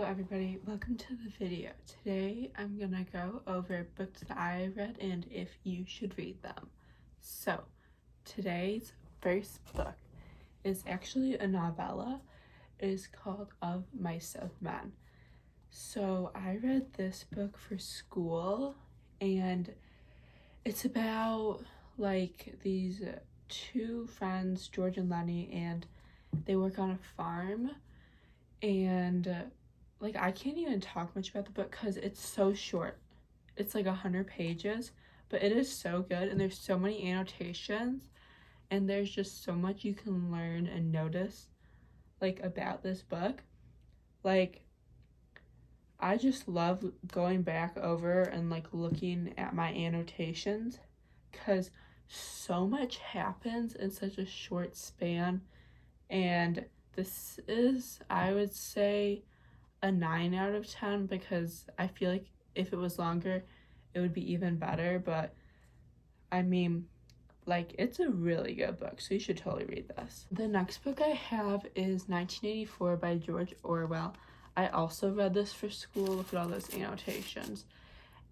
everybody, welcome to the video. Today I'm gonna go over books that I read and if you should read them. So today's first book is actually a novella. It is called Of Mice of Men. So I read this book for school and it's about like these two friends, George and Lenny, and they work on a farm. And like I can't even talk much about the book because it's so short. It's like 100 pages, but it is so good and there's so many annotations and there's just so much you can learn and notice like about this book. Like I just love going back over and like looking at my annotations because so much happens in such a short span, and this is, I would say, a 9 out of 10 because I feel like if it was longer, it would be even better. But I mean, like, it's a really good book, so you should totally read this. The next book I have is 1984 by George Orwell. I also read this for school. Look at all those annotations.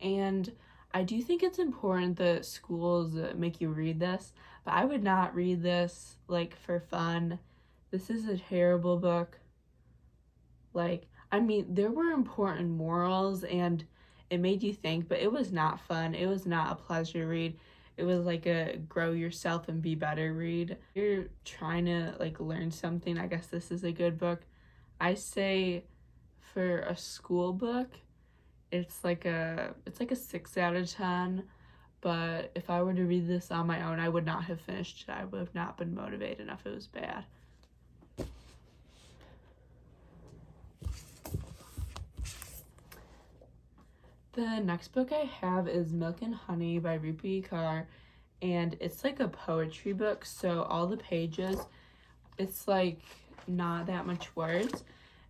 And I do think it's important that schools make you read this, but I would not read this like for fun. This is a terrible book. Like, I mean, there were important morals and it made you think, but it was not fun. It was not a pleasure read. It was like a grow yourself and be better read. If you're trying to like learn something, I guess this is a good book. I say for a school book, it's like a 6 out of 10. But if I were to read this on my own, I would not have finished it. I would have not been motivated enough. It was bad. The next book I have is Milk and Honey by Rupi Kaur, and it's like a poetry book, so all the pages, it's like not that much words,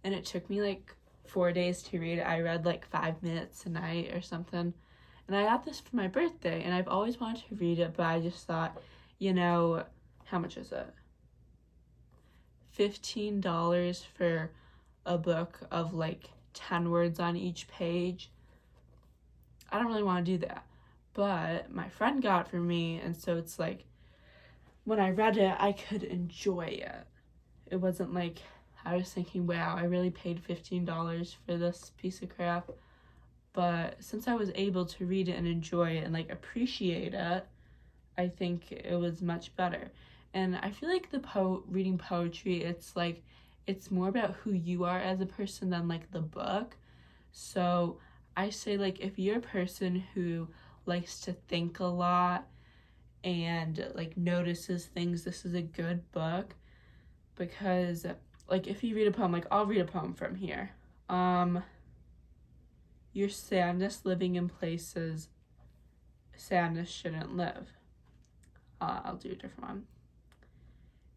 and it took me like 4 days to read it. I read like 5 minutes a night or something, and I got this for my birthday, and I've always wanted to read it, but I just thought, how much is it? $15 for a book of like 10 words on each page. I don't really want to do that, but my friend got it for me, and so it's like when I read it, I could enjoy it. It wasn't like I was thinking, wow, I really paid $15 for this piece of crap. But since I was able to read it and enjoy it and like appreciate it, I think it was much better. And I feel like reading poetry, it's more about who you are as a person than like the book. So I say, like, if you're a person who likes to think a lot and like notices things, this is a good book. Because like if you read a poem, like I'll read a poem from here. Your sadness living in places sadness shouldn't live. I'll do a different one.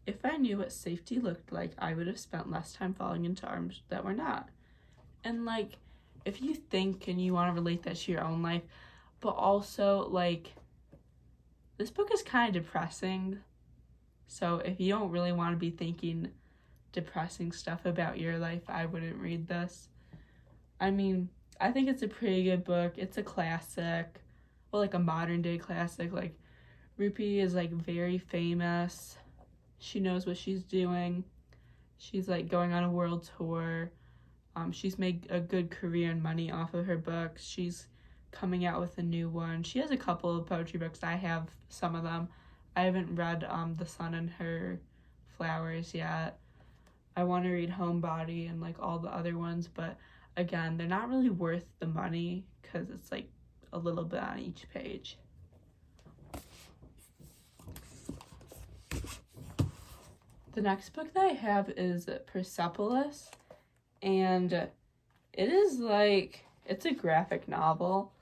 If I knew what safety looked like, I would have spent less time falling into arms that were not. And like, if you think and you want to relate that to your own life, but also like, this book is kind of depressing. So if you don't really want to be thinking depressing stuff about your life, I wouldn't read this. I mean, I think it's a pretty good book. It's a classic, well, like a modern day classic. Like Rupi is like very famous. She knows what she's doing. She's like going on a world tour. She's made a good career and money off of her books. She's coming out with a new one. She has a couple of poetry books. I have some of them. I haven't read The Sun and Her Flowers yet. I want to read Homebody and like all the other ones, but again, they're not really worth the money because it's like a little bit on each page. The next book that I have is Persepolis, and it is like, it's a graphic novel.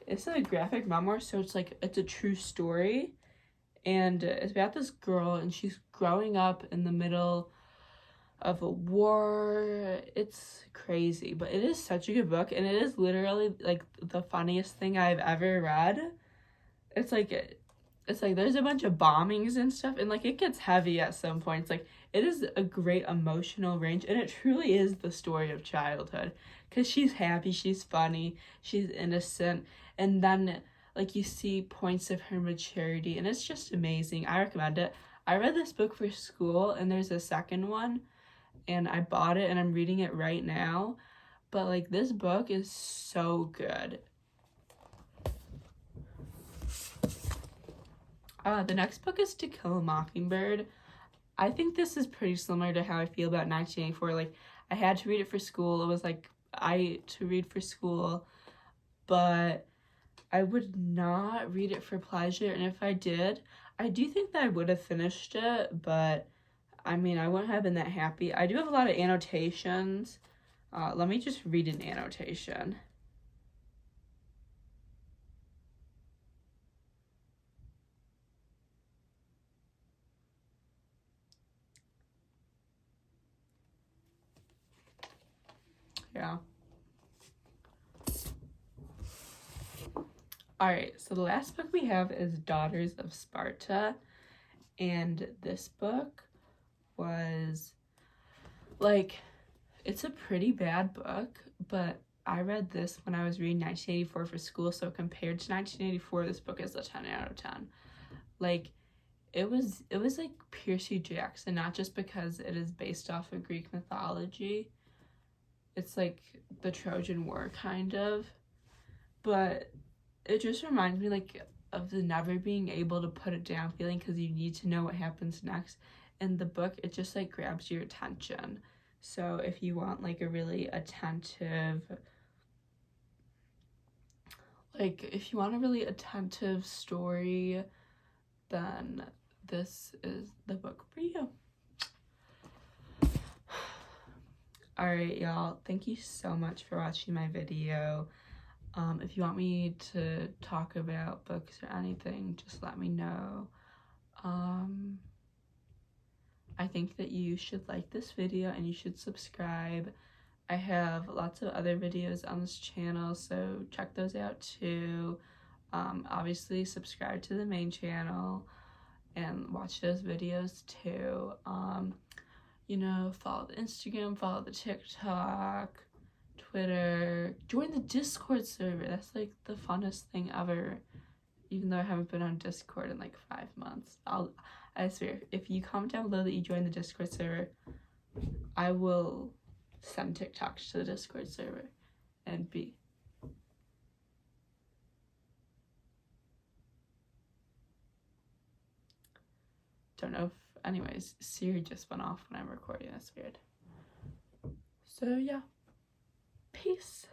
It's a graphic memoir, so it's a true story, and it's about this girl, and she's growing up in the middle of a war. It's crazy, but it is such a good book, and it is literally like the funniest thing I've ever read. It's it's like there's a bunch of bombings and stuff, and like it gets heavy at some points. Like it is a great emotional range, and it truly is the story of childhood, because she's happy, she's funny, she's innocent, and then like you see points of her maturity, and it's just amazing. I recommend it. I read this book for school, and there's a second one, and I bought it and I'm reading it right now. But like this book is so good. The next book is To Kill a Mockingbird. I think this is pretty similar to how I feel about 1984. Like, I had to read it for school. It was like to read for school, but I would not read it for pleasure. And if I did, I do think that I would have finished it, but I mean, I wouldn't have been that happy. I do have a lot of annotations. Let me just read an annotation. Yeah. Alright, so the last book we have is Daughters of Sparta. And this book was, like, it's a pretty bad book, but I read this when I was reading 1984 for school, so compared to 1984, this book is a 10 out of 10. Like, it was like Percy Jackson, not just because it is based off of Greek mythology. It's like the Trojan War, kind of. But it just reminds me, like, of the never being able to put it down feeling, because you need to know what happens next. In the book, it just, like, grabs your attention. So if you want, like, a really attentive, story, then this is the book for you. Alright, y'all, thank you so much for watching my video. If you want me to talk about books or anything, just let me know. I think that you should like this video and you should subscribe. I have lots of other videos on this channel, so check those out too. Obviously subscribe to the main channel and watch those videos too. You know, follow the Instagram, follow the TikTok, Twitter, join the Discord server. That's like the funnest thing ever, even though I haven't been on Discord in like 5 months. I swear, if you comment down below that you join the Discord server, I will send TikToks to the Discord server and don't know if, anyways, Siri just went off when I'm recording. That's weird. So yeah, peace.